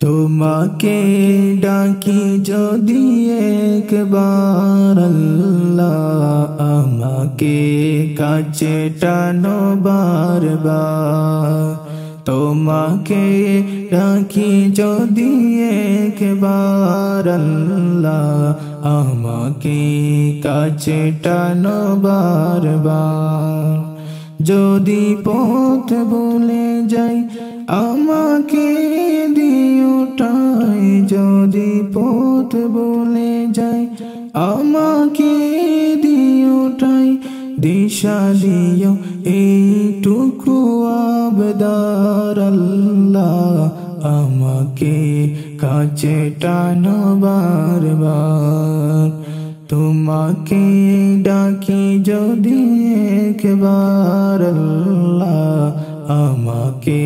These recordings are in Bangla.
তোমাকে ডাকি যদি একবার আল্লাহ, আমাকে কাছে টানো বারবার। তোমাকে ডাকি যদি একবার আল্লাহ, আমাকে কাছে টানো বারবার। যদি পথ ভুলে যাই আমাকে দিও ঠাই, যদি পথ ভুলে যাই আমাকে দিও ঠাই। দিশা দিও এইটুকু আবদার আল্লাহ, আমাকে কাছে টানো বারবার। তোমাকে ডাকি যদি একবার আল্লাহ, আমাকে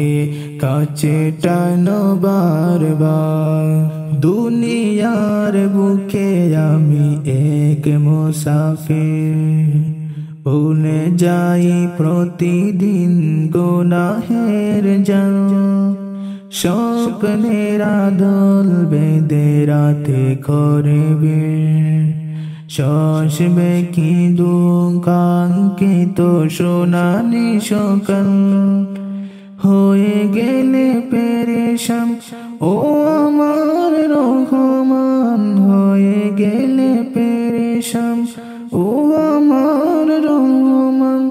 কাছে টানো বারবার। দুনিয়ার বুকে আমি এক মুসাফির, ভুলে যাই প্রতিদিন গুনাহের জাল। স্বপ্নের আদল বেঁধে রাতে করে বের, শোষবে কি দুঃখাঙ্কিত সোনালি সকাল। হয়ে গেলে পেরেশান ও আমার রহমান, হয়ে গেলে পেরেশান ও আমার রহমান।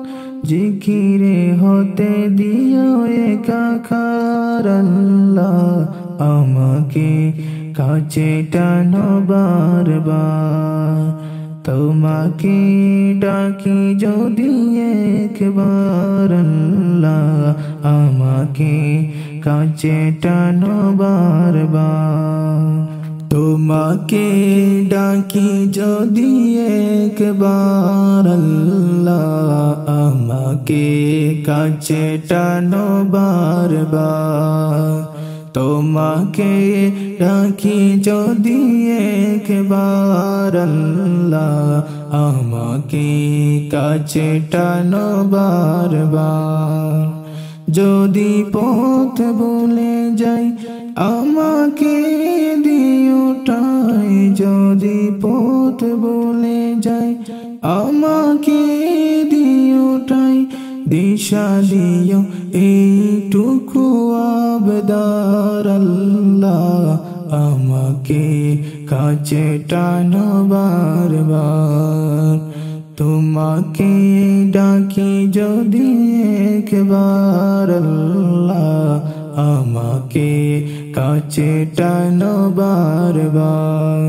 জিকিরে হতে দিও একাকার আল্লাহ, আমাকে কাছে টানো বারবার। তোমাকে ডাকি যদি একবার আল্লাহ, আমাকে কাছে টানো বারবার। তোমাকে ডাকি যদি একবার আল্লাহ, আমাকে কাছে টানো বারবার। তোমাকে ডাকি যদি একবার আল্লাহ, আমাকে কাছে টানো বারবার। যদি পথ ভুলে যাই আমাকে দিও ঠাই, যদি পথ ভুলে যাই আমাকে দিও ঠাই। দিশা দিও এইটুকু আবদার আল্লাহ, আমাকে কাছে টানো বারবার। তোমাকে ডাকি যদি একবার আল্লাহ, আমাকে কাছে টানো বারবার।